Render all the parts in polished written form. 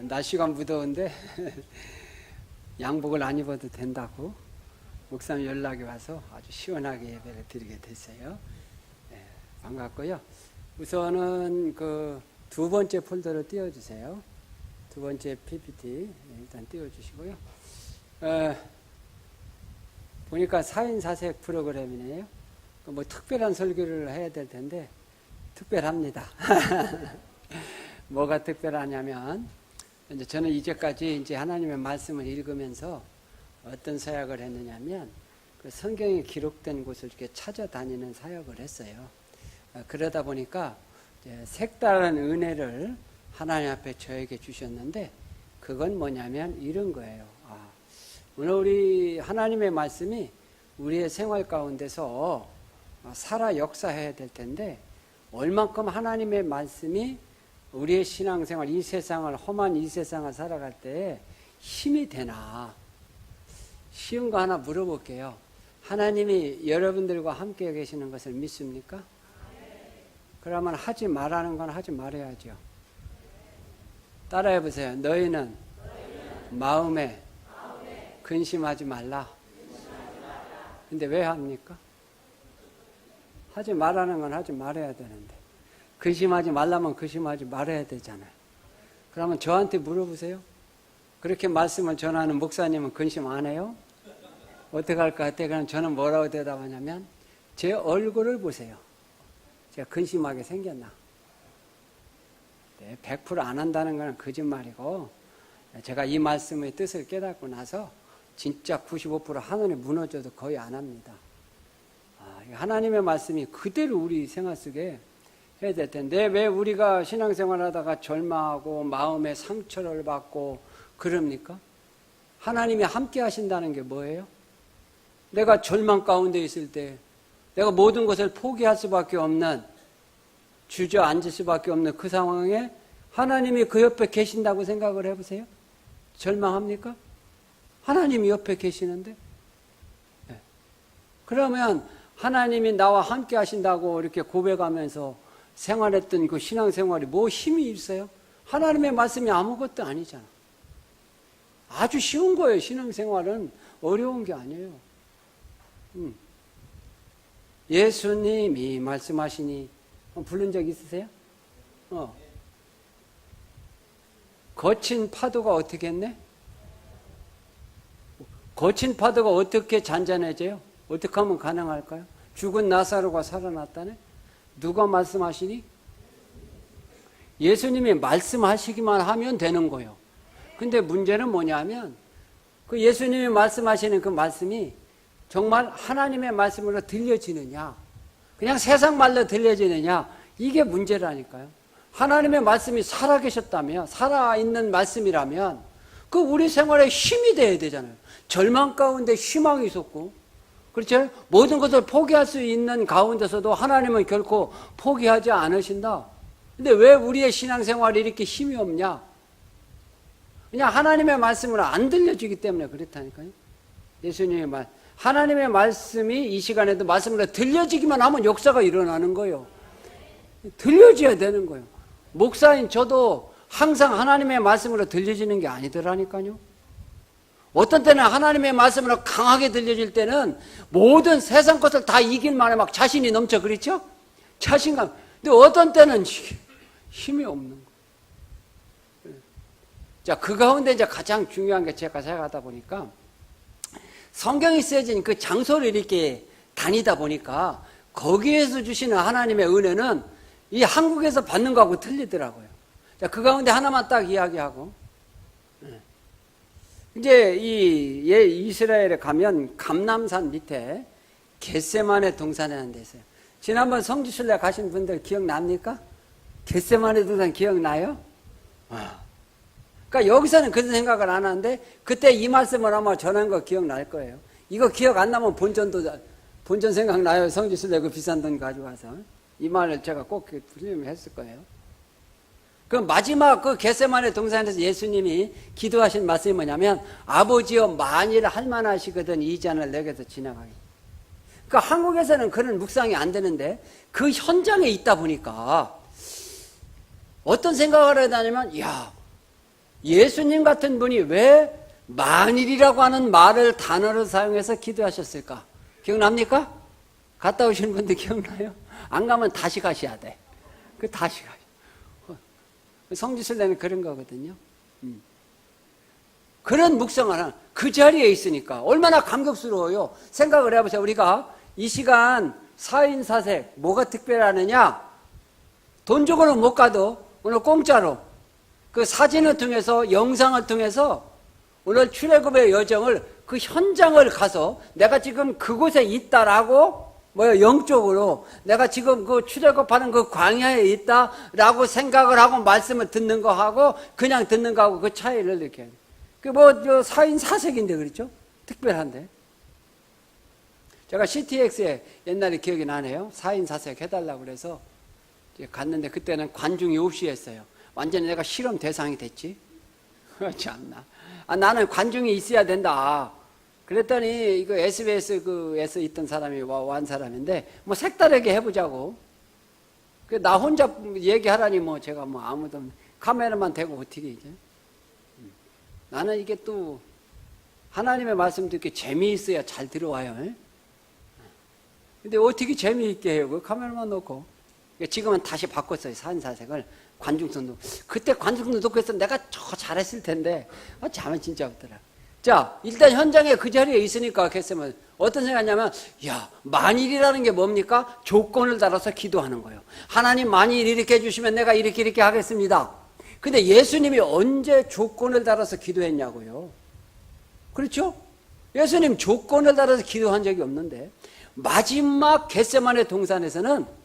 날씨가 무더운데 양복을 안 입어도 된다고 목사님 연락이 와서 아주 시원하게 예배를 드리게 됐어요. 네, 반갑고요. 우선은 그 두 번째 폴더를 띄워주세요. 두 번째 PPT 일단 띄워주시고요. 보니까 4인 4색 프로그램이네요. 뭐 특별한 설교를 해야 될 텐데 특별합니다. 뭐가 특별하냐면 이제 저는 이제까지 이제 하나님의 말씀을 읽으면서 어떤 사역을 했느냐면 그 성경에 기록된 곳을 이렇게 찾아다니는 사역을 했어요. 그러다 보니까 이제 색다른 은혜를 하나님 앞에 저에게 주셨는데 그건 뭐냐면 이런 거예요. 오늘 우리 하나님의 말씀이 우리의 생활 가운데서 살아 역사해야 될 텐데 얼만큼 하나님의 말씀이 우리의 신앙생활, 이 세상을, 험한 이 세상을 살아갈 때 힘이 되나? 쉬운 거 하나 물어볼게요. 하나님이 여러분들과 함께 계시는 것을 믿습니까? 그러면 하지 말라는 건 하지 말아야죠. 따라해 보세요. 너희는 마음에 근심하지 말라. 근데 왜 합니까? 하지 말라는 건 하지 말아야 되는데. 근심하지 말라면 근심하지 말아야 되잖아요. 그러면 저한테 물어보세요. 그렇게 말씀을 전하는 목사님은 근심 안 해요? 어떻게 할 것 같아요? 그럼 저는 뭐라고 대답하냐면 제 얼굴을 보세요. 제가 근심하게 생겼나? 네, 100% 안 한다는 건 거짓말이고 제가 이 말씀의 뜻을 깨닫고 나서 진짜 95% 하늘이 무너져도 거의 안 합니다. 하나님의 말씀이 그대로 우리 생활 속에 해야 될 텐데 왜 우리가 신앙생활 하다가 절망하고 마음에 상처를 받고 그럽니까? 하나님이 함께 하신다는 게 뭐예요? 내가 절망 가운데 있을 때 내가 모든 것을 포기할 수밖에 없는 주저앉을 수밖에 없는 그 상황에 하나님이 그 옆에 계신다고 생각을 해보세요. 절망합니까? 하나님이 옆에 계시는데 네. 그러면 하나님이 나와 함께 하신다고 이렇게 고백하면서 생활했던 그 신앙생활이 뭐 힘이 있어요? 하나님의 말씀이 아무것도 아니잖아. 아주 쉬운 거예요. 신앙생활은 어려운 게 아니에요. 예수님이 말씀하시니 부른 적 있으세요? 거친 파도가 어떻게 했네? 거친 파도가 어떻게 잔잔해져요? 어떻게 하면 가능할까요? 죽은 나사로가 살아났다네? 누가 말씀하시니? 예수님이 말씀하시기만 하면 되는 거예요. 근데 문제는 뭐냐면 그 예수님이 말씀하시는 그 말씀이 정말 하나님의 말씀으로 들려지느냐 그냥 세상 말로 들려지느냐 이게 문제라니까요. 하나님의 말씀이 살아계셨다면 살아있는 말씀이라면 그 우리 생활에 힘이 돼야 되잖아요. 절망 가운데 희망이 있었고 그렇죠? 모든 것을 포기할 수 있는 가운데서도 하나님은 결코 포기하지 않으신다. 근데 왜 우리의 신앙생활이 이렇게 힘이 없냐? 그냥 하나님의 말씀을 안 들려주기 때문에 그렇다니까요. 예수님의 말, 하나님의 말씀이 이 시간에도 말씀으로 들려지기만 하면 역사가 일어나는 거예요. 들려줘야 되는 거예요. 목사인 저도 항상 하나님의 말씀으로 들려지는 게 아니더라니까요. 어떤 때는 하나님의 말씀으로 강하게 들려질 때는 모든 세상 것을 다 이길 만에 막 자신이 넘쳐 그렇죠? 자신감. 근데 어떤 때는 힘이 없는 거예요. 자, 그 가운데 이제 가장 중요한 게 제가 생각하다 보니까 성경이 쓰여진 그 장소를 이렇게 다니다 보니까 거기에서 주시는 하나님의 은혜는 이 한국에서 받는 거하고 틀리더라고요. 자, 그 가운데 하나만 딱 이야기하고 이제 이스라엘에 가면 감람산 밑에 겟세마네 동산이라는 데 있어요. 지난번 성지순례 가신 분들 기억납니까? 겟세마네 동산 기억나요? 그러니까 여기서는 그런 생각을 안 하는데 그때 이 말씀을 아마 전한 거 기억날 거예요. 이거 기억 안 나면 본전 생각나요? 성지순례 그 비싼 돈 가져와서 이 말을 제가 꼭 했을 거예요. 그 마지막 그 겟세마네 동산에서 예수님이 기도하신 말씀이 뭐냐면 아버지여 만일 할만하시거든 이 잔을 내게서 지나가게. 그러니까 한국에서는 그런 묵상이 안 되는데 그 현장에 있다 보니까 어떤 생각을 하다냐면 야 예수님 같은 분이 왜 만일이라고 하는 단어를 사용해서 기도하셨을까? 기억납니까? 갔다 오시는 분들 기억나요? 안 가면 다시 가셔야 돼. 다시 가요. 성지순례는 그런 거거든요. 그런 묵상을 그 자리에 있으니까 얼마나 감격스러워요. 생각을 해보세요. 우리가 이 시간 4인 4색 뭐가 특별하느냐? 돈 주고는 못 가도 오늘 공짜로 그 사진을 통해서 영상을 통해서 오늘 출애굽의 여정을 그 현장을 가서 내가 지금 그곳에 있다라고 영적으로 내가 지금 그 출애굽하는 그 광야에 있다라고 생각을 하고 말씀을 듣는 거 하고 그냥 듣는 거 하고 그 차이를 느껴요. 그 4인 4색인데 그렇죠? 특별한데. 제가 CTX에 옛날에 기억이 나네요. 4인 4색 해달라고 그래서 갔는데 그때는 관중이 없이 했어요. 완전히 내가 실험 대상이 됐지. 참나. 나는 관중이 있어야 된다. 그랬더니 이거 SBS에서 있던 사람이 wan 사람인데 색다르게 해보자고. 나 혼자 얘기하라니 제가 아무도 카메라만 대고 어떻게 이제. 나는 이게 또 하나님의 말씀 듣기 재미있어야 잘 들어와요. 근데 어떻게 재미있게 해요? 그 카메라만 놓고. 지금은 다시 바꿨어요. 4인 4색을. 관중성도. 그때 관중성도 놓고 해서 내가 저거 잘했을 텐데, 잠은 진짜 없더라. 자, 일단 현장에 그 자리에 있으니까 겟세마네 어떤 생각이냐면, 만일이라는 게 뭡니까? 조건을 달아서 기도하는 거예요. 하나님 만일 이렇게 해주시면 내가 이렇게 하겠습니다. 근데 예수님이 언제 조건을 달아서 기도했냐고요? 그렇죠? 예수님 조건을 달아서 기도한 적이 없는데, 마지막 겟세마네 동산에서는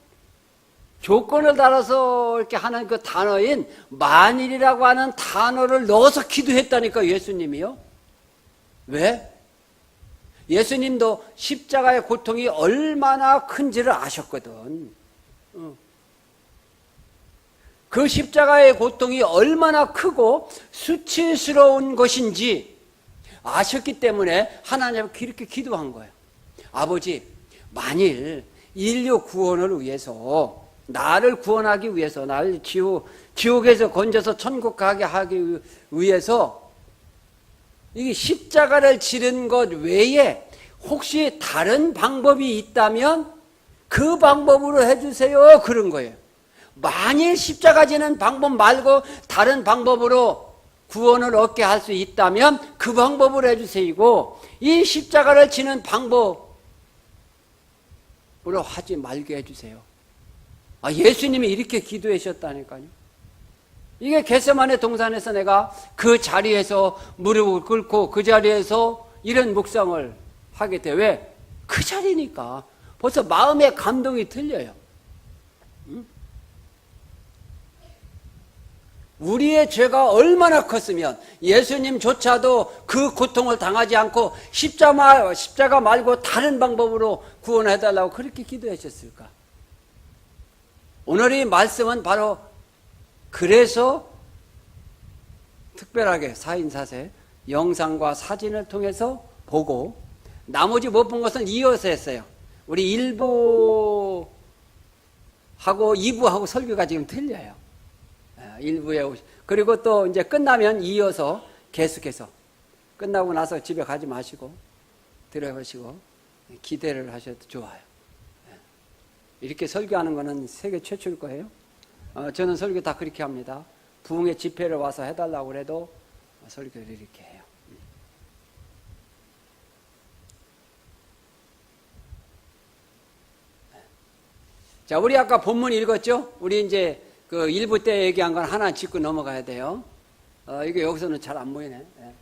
조건을 달아서 이렇게 하는 그 단어인 만일이라고 하는 단어를 넣어서 기도했다니까, 예수님이요. 왜? 예수님도 십자가의 고통이 얼마나 큰지를 아셨거든. 그 십자가의 고통이 얼마나 크고 수치스러운 것인지 아셨기 때문에 하나님께 이렇게 기도한 거예요. 아버지, 만일 인류 구원을 위해서, 나를 구원하기 위해서, 나를 지옥에서 건져서 천국 가게 하기 위해서 이 십자가를 지른 것 외에 혹시 다른 방법이 있다면 그 방법으로 해주세요. 그런 거예요. 만일 십자가 지는 방법 말고 다른 방법으로 구원을 얻게 할 수 있다면 그 방법으로 해주세요. 이 십자가를 지는 방법으로 하지 말게 해주세요. 예수님이 이렇게 기도하셨다니까요. 이게 겟세마네 동산에서 내가 그 자리에서 무릎을 꿇고 그 자리에서 이런 묵상을 하게 돼. 왜? 그 자리니까. 벌써 마음의 감동이 틀려요. 우리의 죄가 얼마나 컸으면 예수님조차도 그 고통을 당하지 않고 십자가 말고 다른 방법으로 구원해달라고 그렇게 기도하셨을까? 오늘 이 말씀은 바로 그래서 특별하게 4인 4색 영상과 사진을 통해서 보고 나머지 못 본 것은 이어서 했어요. 우리 1부하고 2부하고 설교가 지금 틀려요. 1부에 그리고 또 이제 끝나면 이어서 계속해서 끝나고 나서 집에 가지 마시고 들어보시고 기대를 하셔도 좋아요. 이렇게 설교하는 거는 세계 최초일 거예요. 저는 설교 다 그렇게 합니다. 부흥의 집회를 와서 해달라고 그래도 설교를 이렇게 해요. 자, 우리 아까 본문 읽었죠? 우리 이제 그 1부 때 얘기한 건 하나 짚고 넘어가야 돼요. 이게 여기서는 잘 안 보이네. 네.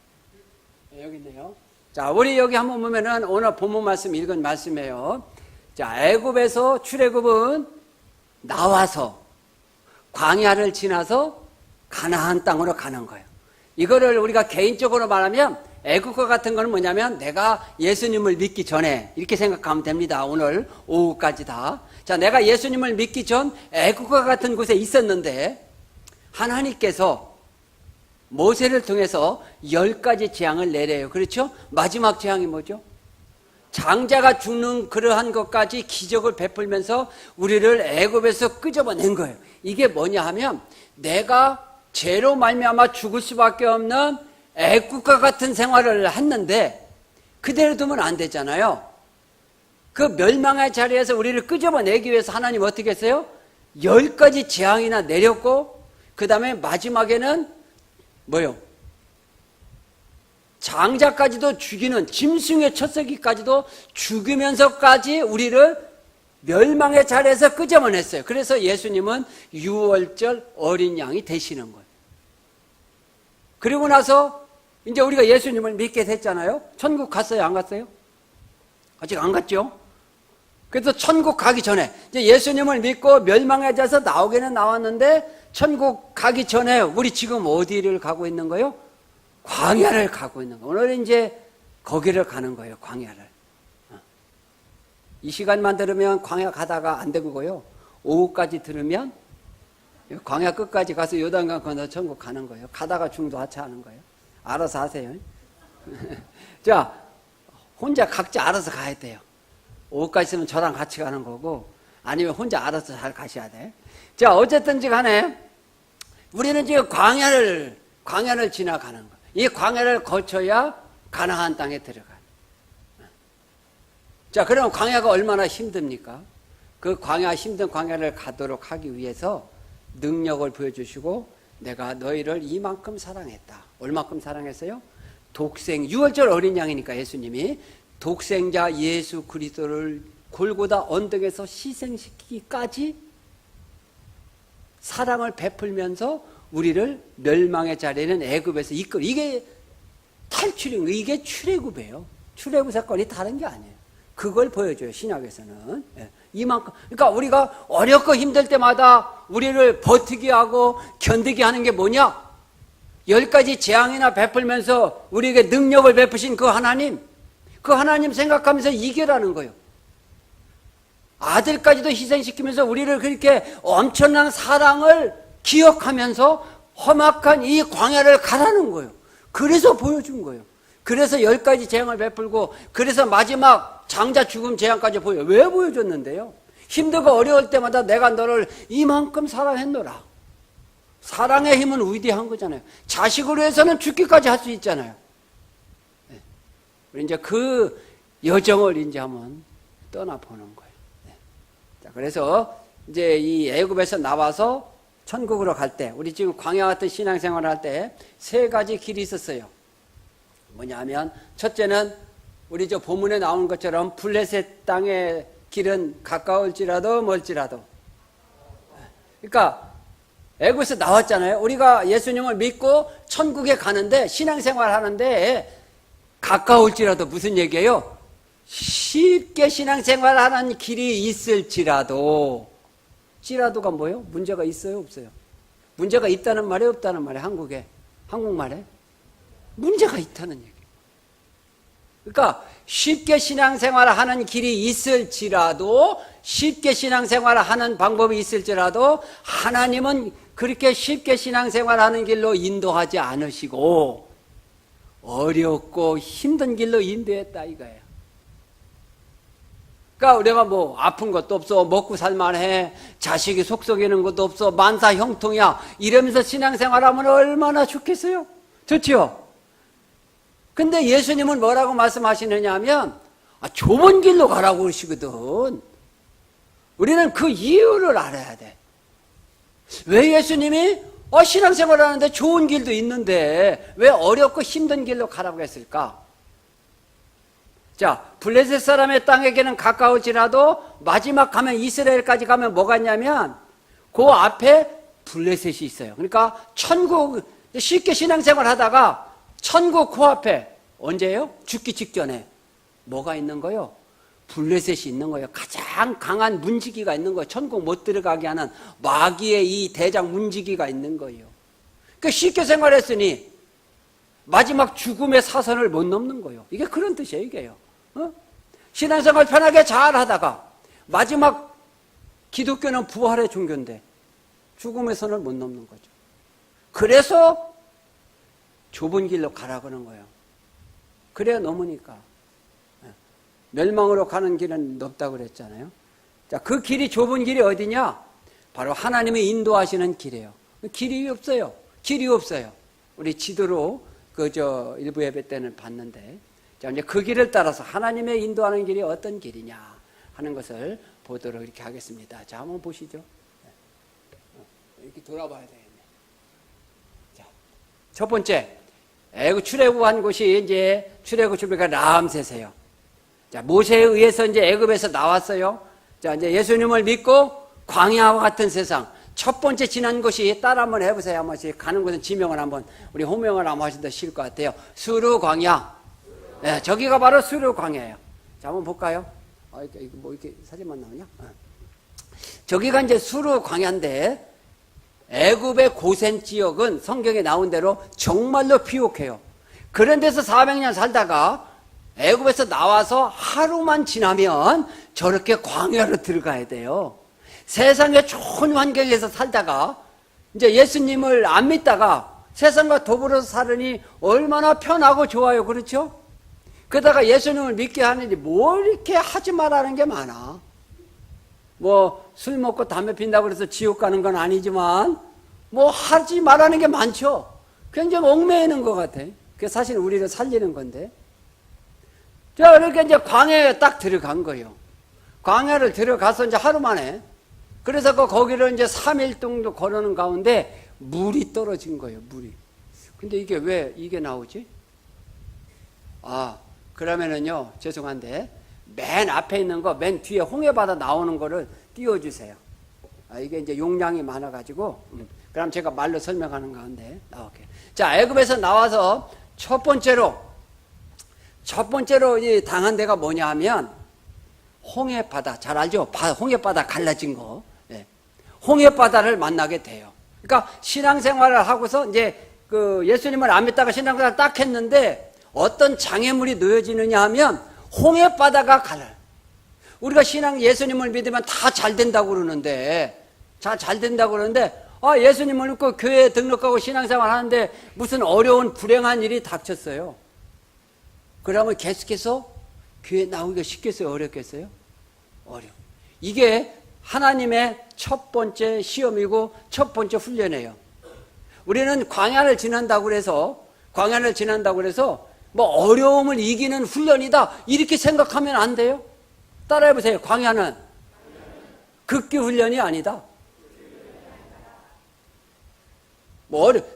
여기 있네요. 자, 우리 여기 한번 보면은 오늘 본문 말씀 읽은 말씀이에요. 자, 애굽에서 출애굽은 나와서 광야를 지나서 가나안 땅으로 가는 거예요. 이거를 우리가 개인적으로 말하면 애국과 같은 거는 뭐냐면 내가 예수님을 믿기 전에 이렇게 생각하면 됩니다. 오늘 오후까지 다. 자, 내가 예수님을 믿기 전 애국과 같은 곳에 있었는데 하나님께서 모세를 통해서 10가지 재앙을 내려요. 그렇죠? 마지막 재앙이 뭐죠? 장자가 죽는 그러한 것까지 기적을 베풀면서 우리를 애굽에서 끄집어낸 거예요. 이게 뭐냐 하면 내가 죄로 말미암아 죽을 수밖에 없는 애국과 같은 생활을 했는데 그대로 두면 안 되잖아요. 그 멸망의 자리에서 우리를 끄집어내기 위해서 하나님 어떻게 했어요? 10가지 재앙이나 내렸고 그 다음에 마지막에는 뭐요? 장자까지도 죽이는 짐승의 첫 새끼까지도 죽이면서까지 우리를 멸망의 자리에서 끄집어냈어요. 그래서 예수님은 유월절 어린 양이 되시는 거예요. 그리고 나서 이제 우리가 예수님을 믿게 됐잖아요. 천국 갔어요? 안 갔어요? 아직 안 갔죠? 그래서 천국 가기 전에 이제 예수님을 믿고 멸망의 자리에서 나오기는 나왔는데 천국 가기 전에 우리 지금 어디를 가고 있는 거예요? 광야를 가고 있는 거예요. 오늘 이제 거기를 가는 거예요. 광야를. 이 시간만 들으면 광야 가다가 안 되고요. 오후까지 들으면 광야 끝까지 가서 요단강 건너 천국 가는 거예요. 가다가 중도 하차하는 거예요. 알아서 하세요. 자, 혼자 각자 알아서 가야 돼요. 오후까지 있으면 저랑 같이 가는 거고 아니면 혼자 알아서 잘 가셔야 돼. 자, 어쨌든지 간에 우리는 지금 광야를 지나가는 거예요. 이 광야를 거쳐야 가나안 땅에 들어가요. 자, 그럼 광야가 얼마나 힘듭니까? 그 힘든 광야를 가도록 하기 위해서 능력을 보여주시고 내가 너희를 이만큼 사랑했다. 얼마큼 사랑했어요? 유월절 어린 양이니까 예수님이 독생자 예수 그리스도를 골고다 언덕에서 희생시키기까지 사랑을 베풀면서 우리를 멸망의 자리에는 애굽에서 이게 탈출인 거예요. 이게 출애굽이에요. 출애굽 사건이 다른 게 아니에요. 그걸 보여줘요. 신약에서는. 이만큼. 그러니까 우리가 어렵고 힘들 때마다 우리를 버티게 하고 견디게 하는 게 뭐냐? 10가지 재앙이나 베풀면서 우리에게 능력을 베푸신 그 하나님 생각하면서 이겨라는 거예요. 아들까지도 희생시키면서 우리를 그렇게 엄청난 사랑을 기억하면서 험악한 이 광야를 가라는 거예요. 그래서 보여준 거예요. 그래서 10가지 재앙을 베풀고 그래서 마지막 장자 죽음 재앙까지 왜 보여줬는데요? 힘들고 어려울 때마다 내가 너를 이만큼 사랑했노라. 사랑의 힘은 위대한 거잖아요. 자식으로 해서는 죽기까지 할 수 있잖아요. 우리 이제 그 여정을 이제 한번 떠나보는 거예요. 자, 그래서 이제 이 애굽에서 나와서 천국으로 갈 때, 우리 지금 광야 같은 신앙생활을 할 때 3가지 길이 있었어요. 뭐냐면, 첫째는 우리 저 본문에 나오는 것처럼 블레셋 땅의 길은 가까울지라도 멀지라도. 그러니까 애굽에서 나왔잖아요. 우리가 예수님을 믿고 천국에 가는데 신앙생활 하는데 가까울지라도 무슨 얘기예요? 쉽게 신앙생활 하는 길이 있을지라도. 찌라도가 뭐예요? 문제가 있어요? 없어요? 문제가 있다는 말이 없다는 말이에요? 한국말에? 문제가 있다는 얘기예요. 그러니까 쉽게 신앙생활을 하는 길이 있을지라도, 쉽게 신앙생활을 하는 방법이 있을지라도 하나님은 그렇게 쉽게 신앙생활을 하는 길로 인도하지 않으시고 어렵고 힘든 길로 인도했다 이거예요. 그러니까 우리가 뭐 아픈 것도 없어, 먹고 살만해, 자식이 속썩이는 것도 없어, 만사 형통이야 이러면서 신앙생활하면 얼마나 좋겠어요? 좋지요? 근데 예수님은 뭐라고 말씀하시느냐 하면 좁은 길로 가라고 그러시거든. 우리는 그 이유를 알아야 돼. 왜 예수님이 신앙생활을 하는데 좋은 길도 있는데 왜 어렵고 힘든 길로 가라고 했을까? 자, 블레셋 사람의 땅에게는 가까울지라도 마지막 가면 이스라엘까지 가면 뭐가 있냐면 그 앞에 블레셋이 있어요. 그러니까 천국, 쉽게 신앙생활 하다가 천국 코앞에 언제예요? 죽기 직전에 뭐가 있는 거예요? 블레셋이 있는 거예요. 가장 강한 문지기가 있는 거예요. 천국 못 들어가게 하는 마귀의 이 대장 문지기가 있는 거예요. 그러니까 쉽게 생활했으니 마지막 죽음의 사선을 못 넘는 거예요. 이게 그런 뜻이에요, 이게요. 신앙생활 편하게 잘 하다가 마지막 기독교는 부활의 종교인데 죽음의 선을 못 넘는 거죠. 그래서 좁은 길로 가라 그러는 거예요. 그래야 넘으니까. 멸망으로 가는 길은 넓다고 그랬잖아요. 자, 그 길이 좁은 길이 어디냐? 바로 하나님이 인도하시는 길이에요. 길이 없어요. 길이 없어요. 우리 지도로 일부 예배 때는 봤는데, 자, 이제 그 길을 따라서 하나님의 인도하는 길이 어떤 길이냐 하는 것을 보도록 이렇게 하겠습니다. 자, 한번 보시죠. 이렇게 돌아봐야 되겠네. 자, 첫 번째, 출애굽한 곳이 이제 출애굽 준비가 라암세세요. 자, 모세에 의해서 이제 애굽에서 나왔어요. 자, 이제 예수님을 믿고 광야와 같은 세상. 첫 번째 지난 곳이 따라 한번 해보세요. 한 번씩 가는 곳은 지명을 한번, 우리 호명을 한번 하시면 더 쉬울 것 같아요. 수르 광야. 네, 저기가 바로 수르 광야예요. 자, 한번 볼까요? 이거 뭐 이렇게 사진만 나오냐? 저기가 이제 수르 광야인데, 애굽의 고센 지역은 성경에 나온 대로 정말로 비옥해요. 그런 데서 400년 살다가 애굽에서 나와서 하루만 지나면 저렇게 광야로 들어가야 돼요. 세상의 좋은 환경에서 살다가 이제 예수님을 안 믿다가 세상과 더불어서 살으니 얼마나 편하고 좋아요. 그렇죠? 그러다가 예수님을 믿게 하느니 뭐 이렇게 하지 말라는 게 많아. 뭐 술 먹고 담배 핀다고 해서 지옥 가는 건 아니지만 뭐 하지 말라는 게 많죠. 굉장히 얽매이는 것 같아. 그게 사실 우리를 살리는 건데. 자, 이렇게 이제 광야에 딱 들어간 거예요. 광야를 들어가서 이제 하루 만에, 그래서 거기를 이제 3일 정도 걸어는 가운데 물이 떨어진 거예요, 물이. 근데 이게 왜 이게 나오지? 그러면은요, 죄송한데, 맨 앞에 있는 거, 맨 뒤에 홍해바다 나오는 거를 띄워주세요. 이게 이제 용량이 많아가지고, 그럼 제가 말로 설명하는 가운데 나올게요. 자, 애굽에서 나와서 첫 번째로 당한 데가 뭐냐 하면, 홍해바다, 잘 알죠? 홍해바다 갈라진 거. 네. 홍해바다를 만나게 돼요. 그러니까 신앙생활을 하고서 이제 예수님을 안 믿다가 신앙생활을 딱 했는데 어떤 장애물이 놓여지느냐 하면 홍해바다가 갈라요. 우리가 예수님을 믿으면 다 잘 된다고 그러는데, 예수님을 믿고 교회에 등록하고 신앙생활 하는데 무슨 어려운 불행한 일이 닥쳤어요. 그러면 계속해서 교회 나오기가 쉽겠어요? 어렵겠어요? 이게 하나님의 첫 번째 시험이고 첫 번째 훈련이에요. 우리는 광야를 지난다고 그래서 뭐 어려움을 이기는 훈련이다 이렇게 생각하면 안 돼요. 따라해보세요. 광야는 극기 훈련이 아니다.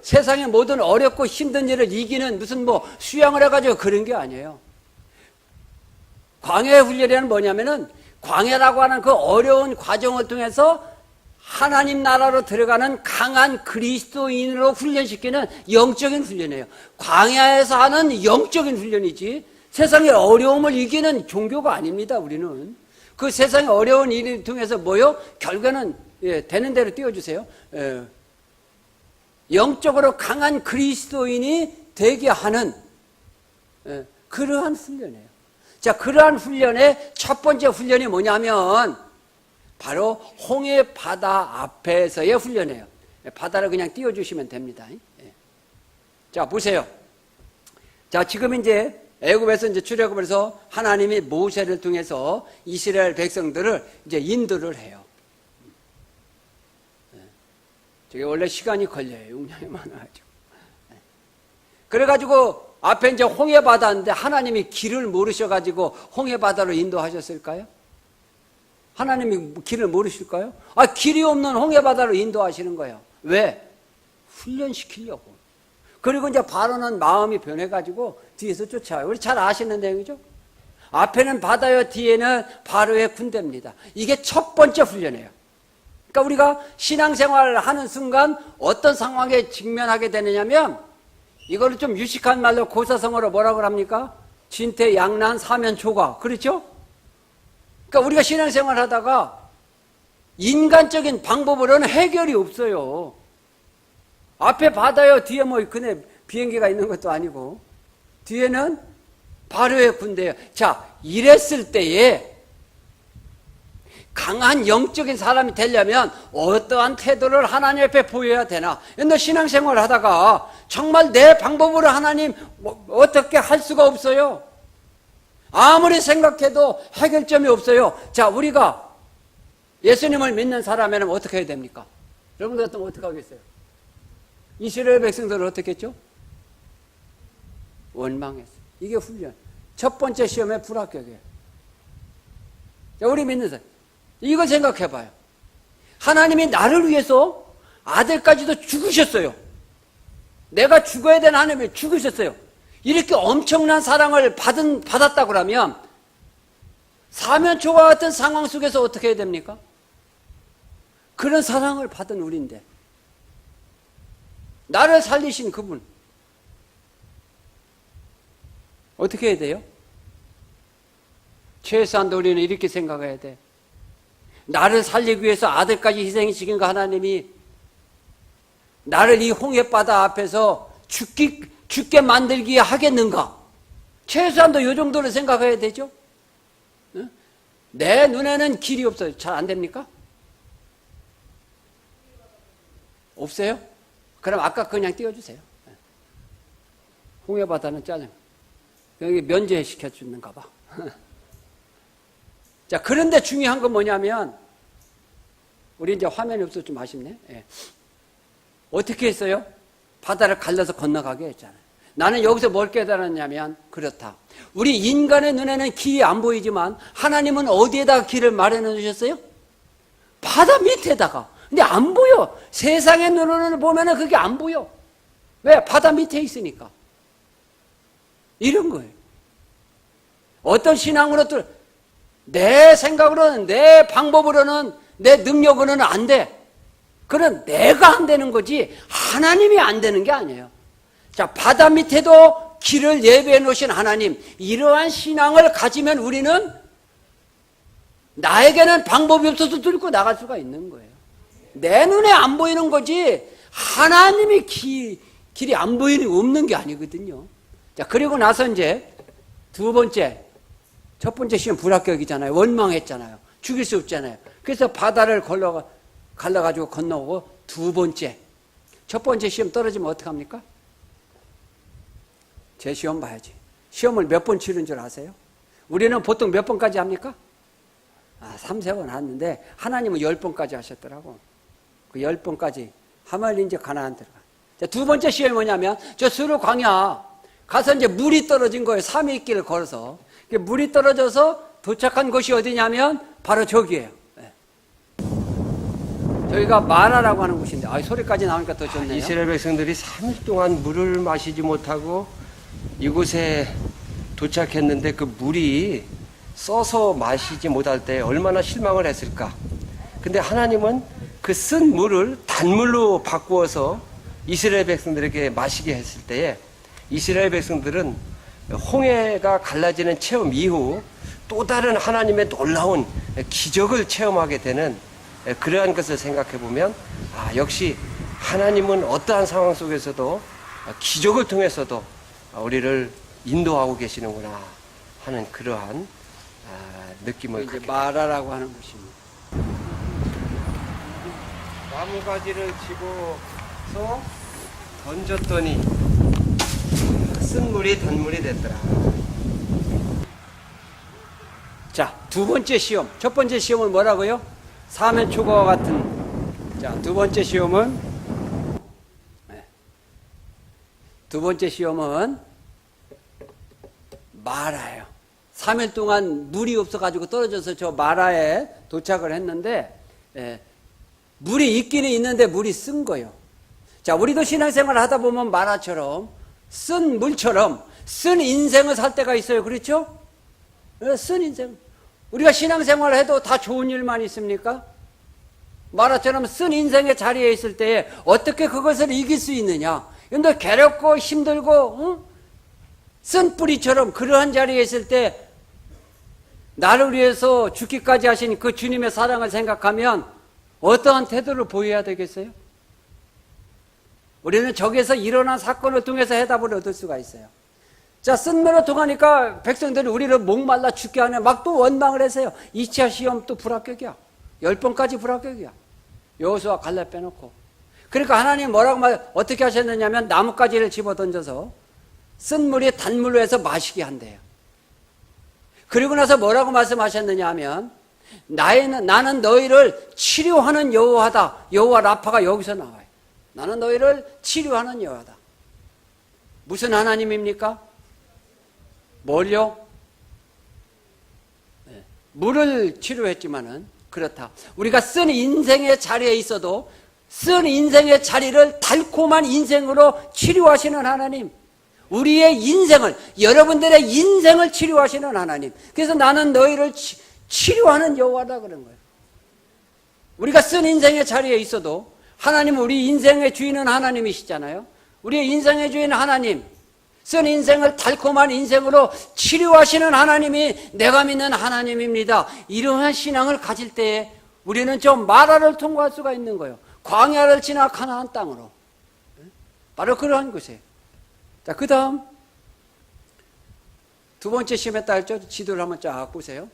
세상의 모든 어렵고 힘든 일을 이기는 무슨 수양을 해가지고 그런 게 아니에요. 광야의 훈련이란 뭐냐면은 광야라고 하는 그 어려운 과정을 통해서 하나님 나라로 들어가는 강한 그리스도인으로 훈련시키는 영적인 훈련이에요. 광야에서 하는 영적인 훈련이지 세상의 어려움을 이기는 종교가 아닙니다. 우리는 그 세상의 어려운 일을 통해서 결과는 되는 대로 띄워주세요. 영적으로 강한 그리스도인이 되게 하는 그러한 훈련이에요. 자, 그러한 훈련의 첫 번째 훈련이 뭐냐면 바로 홍해바다 앞에서의 훈련이에요. 바다를 그냥 띄워주시면 됩니다. 자, 보세요. 자, 지금 이제 애굽에서 이제 출애굽을 해서 하나님이 모세를 통해서 이스라엘 백성들을 이제 인도를 해요. 저게 원래 시간이 걸려요. 용량이 많아가지고. 그래가지고 앞에 이제 홍해바다인데 하나님이 길을 모르셔가지고 홍해바다로 인도하셨을까요? 하나님이 길을 모르실까요? 길이 없는 홍해바다로 인도하시는 거예요. 왜? 훈련시키려고. 그리고 이제 바로는 마음이 변해가지고 뒤에서 쫓아와요. 우리 잘 아시는 내용이죠? 앞에는 바다요, 뒤에는 바로의 군대입니다. 이게 첫 번째 훈련이에요. 그러니까 우리가 신앙생활을 하는 순간 어떤 상황에 직면하게 되느냐면 이거를 좀 유식한 말로 고사성어로 뭐라고 합니까? 진퇴, 양난, 사면, 초과. 그렇죠? 그러니까 우리가 신앙생활 하다가 인간적인 방법으로는 해결이 없어요. 앞에 바다요, 뒤에 그네 비행기가 있는 것도 아니고 뒤에는 바로의 군대예요. 자, 이랬을 때에 강한 영적인 사람이 되려면 어떠한 태도를 하나님 앞에 보여야 되나? 너 신앙생활을 하다가 정말 내 방법으로 하나님 어떻게 할 수가 없어요. 아무리 생각해도 해결점이 없어요. 자, 우리가 예수님을 믿는 사람에는 어떻게 해야 됩니까? 여러분들 같으면 어떻게 하겠어요? 이스라엘 백성들은 어떻게 했죠? 원망했어요. 이게 훈련. 첫 번째 시험의 불합격이에요. 자, 우리 믿는 사람, 이거 생각해 봐요. 하나님이 나를 위해서 아들까지도 죽으셨어요. 내가 죽어야 되는 하나님이 죽으셨어요. 이렇게 엄청난 사랑을 받았다고 하면 사면초가 같은 상황 속에서 어떻게 해야 됩니까? 그런 사랑을 받은 우리인데 나를 살리신 그분 어떻게 해야 돼요? 최소한도 우리는 이렇게 생각해야 돼. 나를 살리기 위해서 아들까지 희생시킨 그 하나님이 나를 이 홍해바다 앞에서 죽게 만들기에 하겠는가? 최소한도 이 정도는 생각해야 되죠? 내 눈에는 길이 없어요. 잘 안 됩니까? 없어요? 그럼 아까 그냥 띄워주세요. 홍해바다는 짜증. 여기 면제시켜 주는가 봐. 자, 그런데 중요한 건 뭐냐면, 우리 이제 화면이 없어서 좀 아쉽네. 예. 어떻게 했어요? 바다를 갈라서 건너가게 했잖아요. 나는 여기서 뭘 깨달았냐면, 그렇다. 우리 인간의 눈에는 길이 안 보이지만, 하나님은 어디에다가 길을 마련해 놓으셨어요? 바다 밑에다가. 근데 안 보여. 세상의 눈으로 보면은 그게 안 보여. 왜? 바다 밑에 있으니까. 이런 거예요. 어떤 신앙으로도 내 생각으로는, 내 방법으로는, 내 능력으로는 안 돼. 그건 내가 안 되는 거지 하나님이 안 되는 게 아니에요. 자, 바다 밑에도 길을 예배해 놓으신 하나님, 이러한 신앙을 가지면 우리는 나에게는 방법이 없어서 뚫고 나갈 수가 있는 거예요. 내 눈에 안 보이는 거지 하나님이 길이 안 보이는 없는 게 아니거든요. 자, 그리고 나서 이제 두 번째, 첫 번째 시험 불합격이잖아요. 원망했잖아요. 죽일 수 없잖아요. 그래서 바다를 갈라가지고 건너오고 두 번째, 첫 번째 시험 떨어지면 어떡합니까? 제 시험 봐야지. 시험을 몇 번 치른 줄 아세요? 우리는 보통 몇 번까지 합니까? 3, 4번 하는데 하나님은 10번까지 하셨더라고. 그 10번까지 하면 이제 가나안 들어가. 자, 두 번째 시험이 뭐냐면 저 수르 광야 가서 이제 물이 떨어진 거예요. 3일 길을 걸어서. 물이 떨어져서 도착한 곳이 어디냐면 바로 저기예요. 네. 저기가 마라라고 하는 곳인데 소리까지 나오니까 더 좋네요. 이스라엘 백성들이 3일 동안 물을 마시지 못하고 이곳에 도착했는데 그 물이 써서 마시지 못할 때 얼마나 실망을 했을까. 근데 하나님은 그 쓴 물을 단물로 바꾸어서 이스라엘 백성들에게 마시게 했을 때에 이스라엘 백성들은 홍해가 갈라지는 체험 이후 또 다른 하나님의 놀라운 기적을 체험하게 되는 그러한 것을 생각해 보면 역시 하나님은 어떠한 상황 속에서도 기적을 통해서도 우리를 인도하고 계시는구나 하는 그러한 느낌을 이제 마라라고 하는 곳입니다. 나무가지를 집어서 던졌더니 쓴 물이 단물이 됐더라. 자, 두 번째 시험. 첫 번째 시험은 뭐라고요? 사면초가와 같은. 자, 두 번째 시험은 마라예요. 3일 동안 물이 없어가지고 떨어져서 저 마라에 도착을 했는데, 물이 있기는 있는데 물이 쓴 거예요. 자, 우리도 신앙생활을 하다 보면 마라처럼 쓴 물처럼 쓴 인생을 살 때가 있어요. 그렇죠? 쓴 인생. 우리가 신앙생활을 해도 다 좋은 일만 있습니까? 마라처럼 쓴 인생의 자리에 있을 때에 어떻게 그것을 이길 수 있느냐? 근데 괴롭고 힘들고 쓴 뿌리처럼 그러한 자리에 있을 때 나를 위해서 죽기까지 하신 그 주님의 사랑을 생각하면 어떠한 태도를 보여야 되겠어요? 우리는 저기에서 일어난 사건을 통해서 해답을 얻을 수가 있어요. 자, 쓴물을 통하니까 백성들이 우리를 목말라 죽게 하네. 막 또 원망을 했어요. 2차 시험 또 불합격이야. 10번까지 불합격이야. 여호수아 갈렙 빼놓고. 그러니까 하나님 뭐라고 어떻게 하셨느냐면 나뭇가지를 집어 던져서 쓴물이 단물로 해서 마시게 한대요. 그리고 나서 뭐라고 말씀하셨느냐 하면 나는 너희를 치료하는 여호와다. 여호와 라파가 여기서 나와요. 나는 너희를 치료하는 여호와다. 무슨 하나님입니까? 뭘요? 네. 물을 치료했지만은 그렇다. 우리가 쓴 인생의 자리에 있어도 쓴 인생의 자리를 달콤한 인생으로 치료하시는 하나님. 우리의 인생을, 여러분들의 인생을 치료하시는 하나님. 그래서 나는 너희를 치료하는 여호와다 그런 거예요. 우리가 쓴 인생의 자리에 있어도 하나님은 우리 인생의 주인은 하나님이시잖아요. 우리의 인생의 주인 하나님, 쓴 인생을 달콤한 인생으로 치료하시는 하나님이 내가 믿는 하나님입니다. 이러한 신앙을 가질 때에 우리는 저 마라를 통과할 수가 있는 거예요. 광야를 지나 가나안 땅으로. 바로 그러한 곳이에요. 자, 그 다음 두 번째 시험했다 했죠? 지도를 한번 쫙 보세요.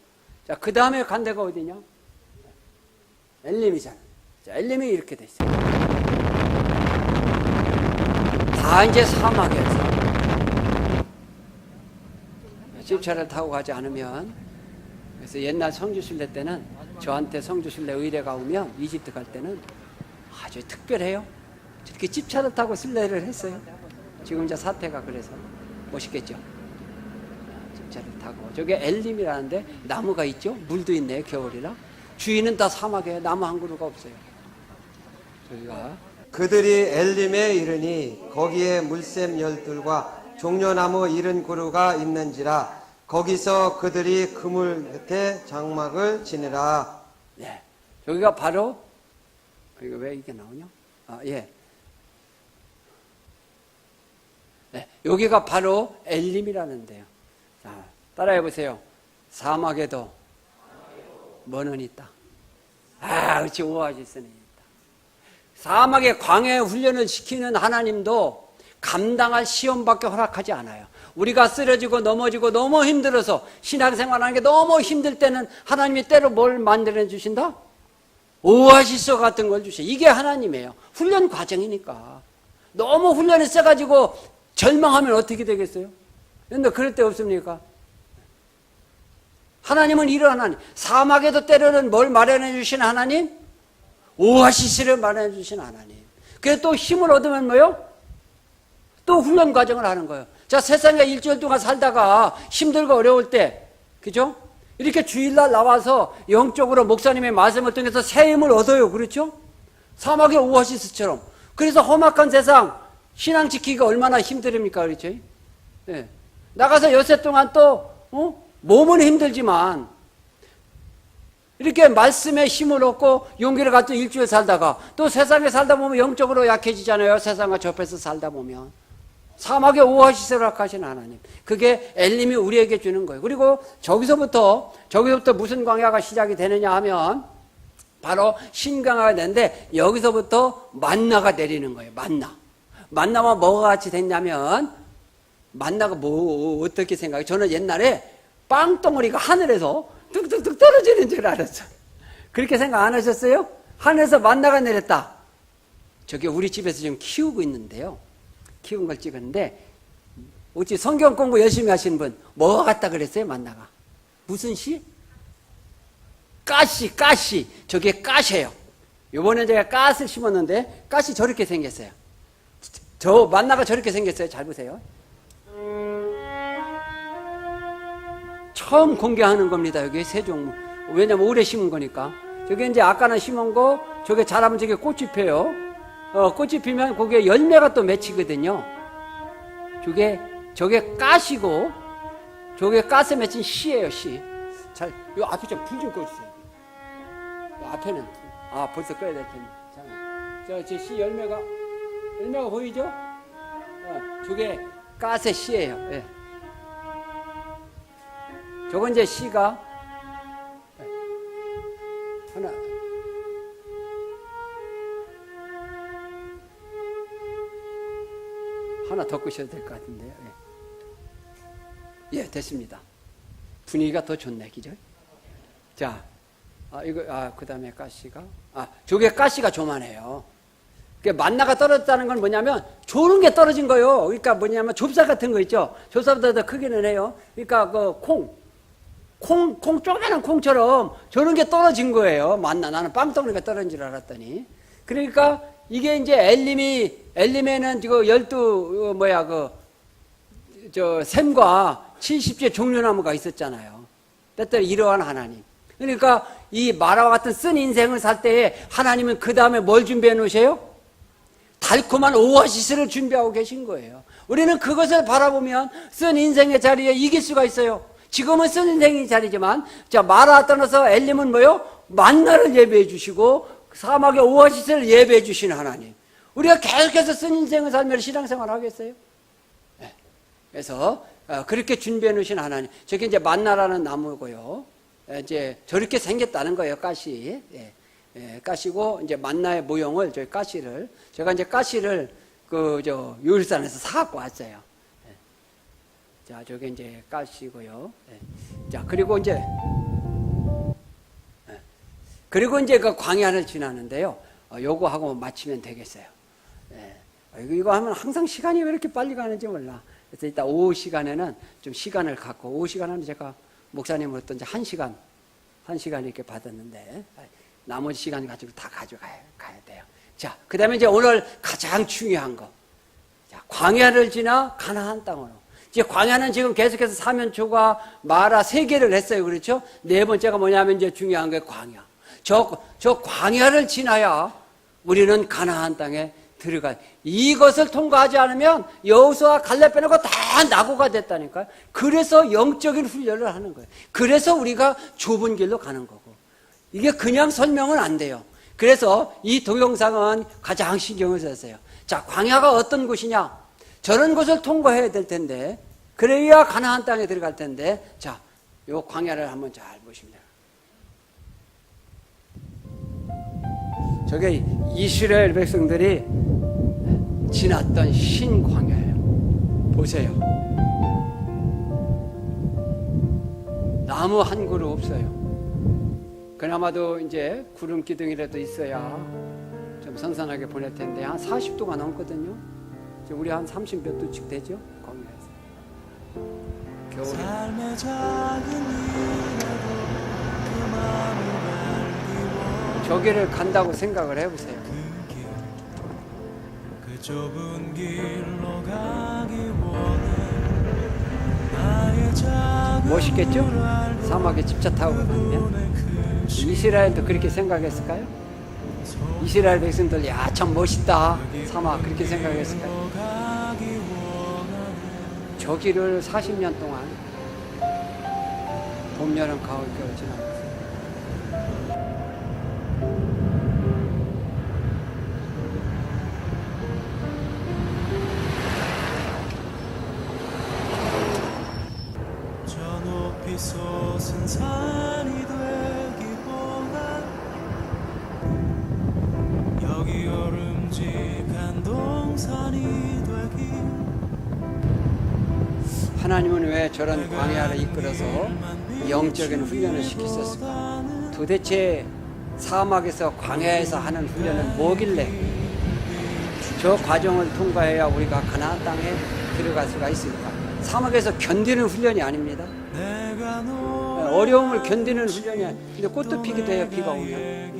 자, 그 다음에 간 데가 어디냐? 엘림이잖아. 자, 엘림이 이렇게 돼 있어요. 다 이제 사막에서 집차를 타고 가지 않으면, 그래서 옛날 성주순례 때는 저한테 성주순례 의뢰가 오면 이집트 갈 때는 아주 특별해요. 이렇게 집차를 타고 순례를 했어요. 지금 이제 사태가 그래서 멋있겠죠. 집차를 타고 저게 엘림이라는데 나무가 있죠. 물도 있네. 겨울이라. 주위는 다 사막에 나무 한 그루가 없어요. 저기가 그들이 엘림에 이르니 거기에 물샘 열둘과 종려나무 70그루가 있는지라 거기서 그들이 그물 곁에 장막을 지니라. 네, 여기가 바로, 이거 왜 이게 나오냐? 아, 예. 네, 여기가 바로 엘림이라는 데요. 자, 따라해 보세요. 사막에도 뭐는 있다. 아, 그렇지. 오아시스는 있다. 사막에 광해 훈련을 시키는 하나님도 감당할 시험밖에 허락하지 않아요. 우리가 쓰러지고 넘어지고 너무 힘들어서 신앙생활하는 게 너무 힘들 때는 하나님이 때로 뭘 만들어 주신다? 오아시스 같은 걸 주셔. 이게 하나님이에요. 훈련 과정이니까. 너무 훈련이 세가지고 절망하면 어떻게 되겠어요? 근데 그럴 때 없습니까? 하나님은 이런 하나님. 사막에도 때로는 뭘 마련해 주신 하나님? 오아시스를 마련해 주신 하나님. 그래서 또 힘을 얻으면 뭐요? 또 훈련 과정을 하는 거예요. 자, 세상에 일주일 동안 살다가 힘들고 어려울 때, 그죠? 이렇게 주일날 나와서 영적으로 목사님의 말씀을 통해서 새 힘을 얻어요. 그렇죠? 사막의 오아시스처럼. 그래서 험악한 세상, 신앙 지키기가 얼마나 힘듭니까? 그렇죠? 네. 나가서 여세 동안 또, 몸은 힘들지만, 이렇게 말씀에 힘을 얻고 용기를 갖고 일주일 살다가 또 세상에 살다 보면 영적으로 약해지잖아요. 세상과 접해서 살다 보면. 사막의 오아시스를 허락하신 하나님. 그게 엘림이 우리에게 주는 거예요. 그리고 저기서부터 무슨 광야가 시작이 되느냐 하면 바로 신강화가 되는데 여기서부터 만나가 내리는 거예요. 만나와 뭐가 같이 됐냐면 만나가 뭐 어떻게 생각해요? 저는 옛날에 빵덩어리가 하늘에서 뚝뚝뚝 떨어지는 줄 알았어요. 그렇게 생각 안 하셨어요? 하늘에서 만나가 내렸다. 저게 우리 집에서 지금 키우고 있는데요. 키운 걸 찍었는데 어찌 성경 공부 열심히 하시는 분 뭐가 같다 그랬어요? 만나가 무슨 씨? 가시. 저게 가시예요. 요번에 제가 가스를 심었는데 가시 저렇게 생겼어요. 저 만나가 저렇게 생겼어요. 잘 보세요. 처음 공개하는 겁니다. 여기 세 종목. 왜냐면 오래 심은 거니까. 저게 이제 아까는 심은 거, 저게 자라면 저게 꽃이 펴요. 꽃이 피면 거기에 열매가 또 맺히거든요. 저게 가시고, 저게 가스 맺힌 씨예요, 씨. 잘, 요 앞에 좀 불 좀 꺼주세요. 요 앞에는, 벌써 꺼야 될 텐데. 저 씨 열매가 보이죠? 저게 가스 씨예요. 예. 저건 이제 씨가 하나 더 끄셔도 될 것 같은데요. 예, 됐습니다. 분위기가 더 좋네, 그죠? 자, 그 다음에 가시가, 저게 가시가 조만해요. 만나가 떨어졌다는 건 뭐냐면, 좋은 게 떨어진 거예요. 그러니까 뭐냐면, 좁쌀 같은 거 있죠? 좁쌀보다 더 크기는 해요. 그러니까 조그마한 콩처럼 저런 게 떨어진 거예요. 나는 빵덩어리가 떨어진 줄 알았더니. 그러니까 이게 이제 엘림에는 그 12 샘과 70제 종려나무가 있었잖아요. 때때로 이러한 하나님. 그러니까 이 마라와 같은 쓴 인생을 살 때에 하나님은 그 다음에 뭘 준비해 놓으세요? 달콤한 오아시스를 준비하고 계신 거예요. 우리는 그것을 바라보면 쓴 인생의 자리에 이길 수가 있어요. 지금은 쓴 인생의 자리지만, 자, 마라 떠나서 엘림은 뭐요? 만나를 예배해 주시고 사막의 오아시스를 예배해 주시는 하나님. 우리가 계속해서 쓴 인생을 살며 신앙생활 하겠어요? 네. 그래서 그렇게 준비해 놓으신 하나님. 저게 이제 만나라는 나무고요. 이제 저렇게 생겼다는 거예요, 가시. 가시고 이제 만나의 모형을 저희 가시를 제가 이제 가시를 요일산에서 사갖고 왔어요. 자, 저게 이제 가시고요. 자, 그리고 이제 그 광야를 지나는데요. 요거 하고 마치면 되겠어요. 이거 하면 항상 시간이 왜 이렇게 빨리 가는지 몰라. 그래서 이따 오후 시간에는 좀 시간을 갖고, 오후 시간은 제가 목사님으로부터 이제 1시간 이렇게 받았는데, 나머지 시간 가지고 다 가져가야 돼요. 자, 그 다음에 이제 오늘 가장 중요한 거. 자, 광야를 지나 가나안 땅으로. 이제 광야는 지금 계속해서 사면초가 마라 3개를 했어요. 그렇죠? 4번째가 뭐냐면 이제 중요한 게 광야. 저 광야를 지나야 우리는 가나안 땅에 들어가. 이것을 통과하지 않으면 여호수아 갈렙 빼놓고 다 낙오가 됐다니까요. 그래서 영적인 훈련을 하는 거예요. 그래서 우리가 좁은 길로 가는 거고. 이게 그냥 설명은 안 돼요. 그래서 이 동영상은 가장 신경을 썼어요. 자, 광야가 어떤 곳이냐? 저런 곳을 통과해야 될 텐데, 그래야 가나안 땅에 들어갈 텐데, 자, 요 광야를 한번 잘 보시면 돼요. 저게 이스라엘 백성들이 지났던 신광야예요. 보세요. 나무 한 그루 없어요. 그나마도 이제 구름 기둥이라도 있어야 좀 선선하게 보낼 텐데 한 40도가 넘거든요. 우리 한 30몇 도씩 되죠? 광야에서. 겨울에. 저기를 간다고 생각을 해보세요. 그 좁은 길로 가기 원해. 멋있겠죠? 사막에 집차 타고 가면. 이스라엘도 그렇게 생각했을까요? 이스라엘 백성들, 야, 참 멋있다. 사막, 그렇게 생각했을까요? 저 길을 40년 동안 봄, 여름, 가을, 겨울 지나갔어요. 저 높이 솟은 산이 되기보다 여기 오름직한 동산이 되길. 하나님은 왜 저런 광야를 이끌어서 영적인 훈련을 시켰었을까? 도대체 사막에서 광야에서 하는 훈련은 뭐길래 저 과정을 통과해야 우리가 가나안 땅에 들어갈 수가 있을까? 사막에서 견디는 훈련이 아닙니다. 어려움을 견디는 훈련이 아닙니다. 근데 꽃도 피기도 해요, 비가 오면.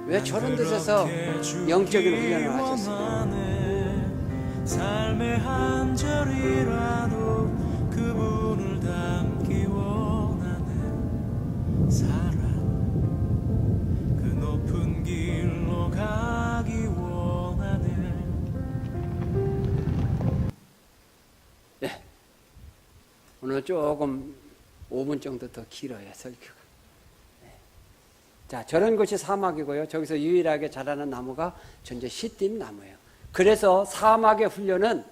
왜 저런 데서 영적인 훈련을 하셨을까? 삶의 한 절이라도 그분을 닮기 원하네. 사랑 그 높은 길로 가기 원하네. 네, 오늘 조금 5분 정도 더 길어요, 설교가. 네. 자, 저런 곳이 사막이고요. 저기서 유일하게 자라는 나무가 전제 시띠임 나무예요. 그래서 사막의 훈련은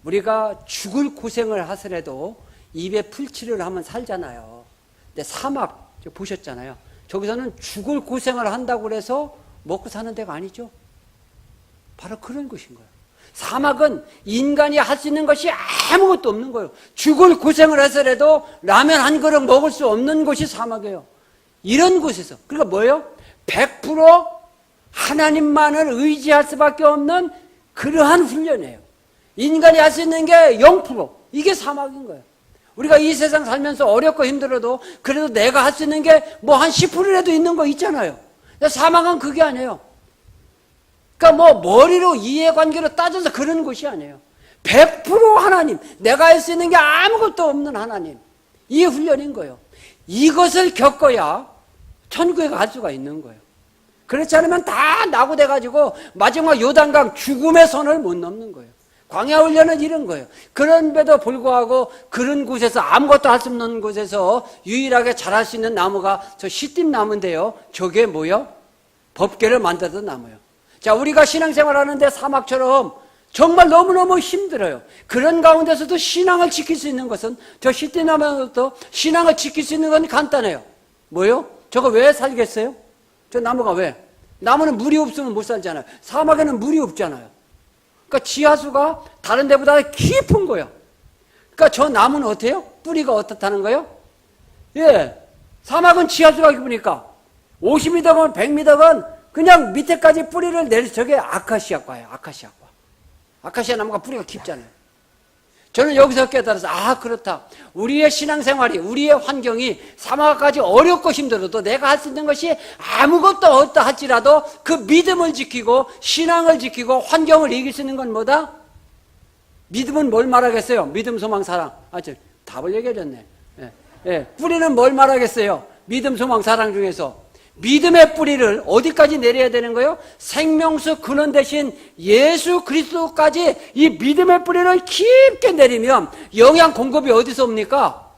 우리가 죽을 고생을 하더라도 입에 풀칠을 하면 살잖아요. 근데 사막, 저 보셨잖아요. 저기서는 죽을 고생을 한다고 그래서 먹고 사는 데가 아니죠. 바로 그런 곳인 거예요. 사막은 인간이 할 수 있는 것이 아무것도 없는 거예요. 죽을 고생을 해서라도 라면 한 그릇 먹을 수 없는 곳이 사막이에요. 이런 곳에서. 그러니까 뭐예요? 100% 하나님만을 의지할 수밖에 없는 그러한 훈련이에요. 인간이 할 수 있는 게 0%. 이게 사막인 거예요. 우리가 이 세상 살면서 어렵고 힘들어도 그래도 내가 할 수 있는 게 뭐 한 10%라도 있는 거 있잖아요. 사망은 그게 아니에요. 그러니까 뭐 머리로 이해관계로 따져서 그런 것이 아니에요. 100% 하나님, 내가 할 수 있는 게 아무것도 없는 하나님, 이 훈련인 거예요. 이것을 겪어야 천국에 갈 수가 있는 거예요. 그렇지 않으면 다 낙오돼가지고 마지막 요단강 죽음의 선을 못 넘는 거예요. 광야 훈련은 이런 거예요. 그런데도 불구하고 그런 곳에서 아무것도 할 수 없는 곳에서 유일하게 자랄 수 있는 나무가 저 시띠 나무인데요. 저게 뭐요? 법궤를 만들던 나무예요. 자, 우리가 신앙생활 하는데 사막처럼 정말 너무너무 힘들어요. 그런 가운데서도 신앙을 지킬 수 있는 것은 저 시띠 나무부터 신앙을 지킬 수 있는 건 간단해요. 뭐요? 저거 왜 살겠어요? 저 나무가 왜? 나무는 물이 없으면 못 살잖아요. 사막에는 물이 없잖아요. 그러니까 지하수가 다른 데보다 깊은 거예요. 그러니까 저 나무는 어때요? 뿌리가 어떻다는 거예요? 예. 사막은 지하수가 깊으니까 50m건 100m건 그냥 밑에까지 뿌리를 내리, 저게 아카시아과예요. 아카시아과. 아카시아 나무가 뿌리가 깊잖아요. 저는 여기서 깨달아서, 아, 그렇다. 우리의 신앙생활이, 우리의 환경이 사막까지 어렵고 힘들어도 내가 할 수 있는 것이 아무것도 없다 할지라도 그 믿음을 지키고 신앙을 지키고 환경을 이길 수 있는 건 뭐다? 믿음은 뭘 말하겠어요? 믿음, 소망, 사랑. 아, 저 답을 얘기해줬네. 예, 예. 뿌리는 뭘 말하겠어요? 믿음, 소망, 사랑 중에서. 믿음의 뿌리를 어디까지 내려야 되는 거예요? 생명수 근원 대신 예수 그리스도까지 이 믿음의 뿌리를 깊게 내리면 영양 공급이 어디서 옵니까?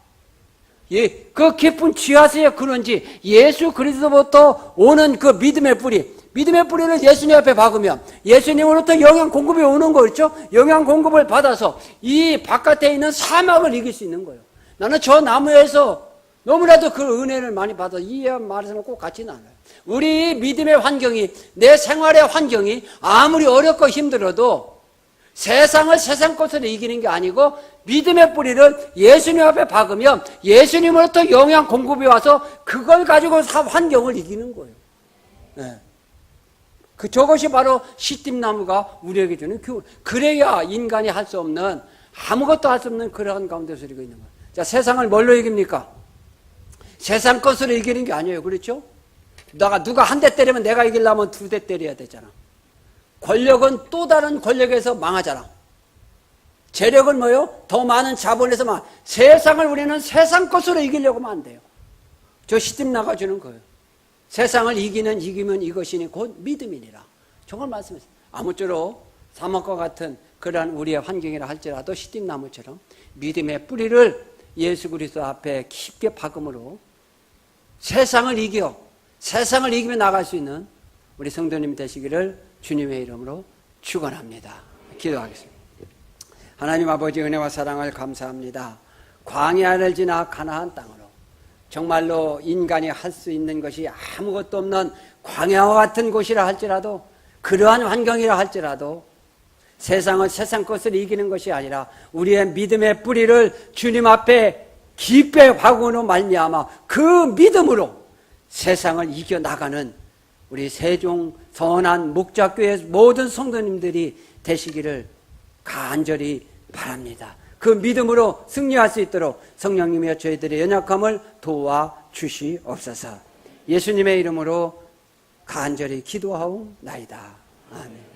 예, 그 깊은 지하수의 근원지 예수 그리스도부터 오는 그 믿음의 뿌리, 믿음의 뿌리를 예수님 앞에 박으면 예수님으로부터 영양 공급이 오는 거였죠. 영양 공급을 받아서 이 바깥에 있는 사막을 이길 수 있는 거예요. 나는 저 나무에서 너무나도 그 은혜를 많이 받아 이 말에서는 꼭 같지는 않아요. 우리 믿음의 환경이, 내 생활의 환경이 아무리 어렵고 힘들어도 세상을 세상 것으로 이기는 게 아니고 믿음의 뿌리를 예수님 앞에 박으면 예수님으로부터 영양 공급이 와서 그걸 가지고 환경을 이기는 거예요. 네. 저것이 바로 시띠나무가 우리에게 주는 교훈. 그래야 인간이 할 수 없는, 아무것도 할 수 없는 그러한 가운데서 이기고 있는 거예요. 자, 세상을 뭘로 이깁니까? 세상 것으로 이기는 게 아니에요. 그렇죠? 누가 한 대 때리면 내가 이기려면 2대 때려야 되잖아. 권력은 또 다른 권력에서 망하잖아. 재력은 뭐요? 더 많은 자본에서 망. 세상을 우리는 세상 것으로 이기려고 하면 안 돼요. 저 시집 나가주는 거예요. 세상을 이기면 이것이니 곧 믿음이니라. 저걸 말씀했어요. 아무쪼록 사막과 같은 그러한 우리의 환경이라 할지라도 시집나무처럼 믿음의 뿌리를 예수 그리스도 앞에 깊게 박음으로 세상을 이기며 나갈 수 있는 우리 성도님 되시기를 주님의 이름으로 축원합니다. 기도하겠습니다. 하나님 아버지 은혜와 사랑을 감사합니다. 광야를 지나 가나안 땅으로 정말로 인간이 할 수 있는 것이 아무것도 없는 광야와 같은 곳이라 할지라도 그러한 환경이라 할지라도 세상을 세상 것을 이기는 것이 아니라 우리의 믿음의 뿌리를 주님 앞에 깊게 박음으로 말미암아 그 믿음으로 세상을 이겨나가는 우리 세종 선한 목자교회 모든 성도님들이 되시기를 간절히 바랍니다. 그 믿음으로 승리할 수 있도록 성령님이여 저희들의 연약함을 도와주시옵소서. 예수님의 이름으로 간절히 기도하옵나이다. 아멘.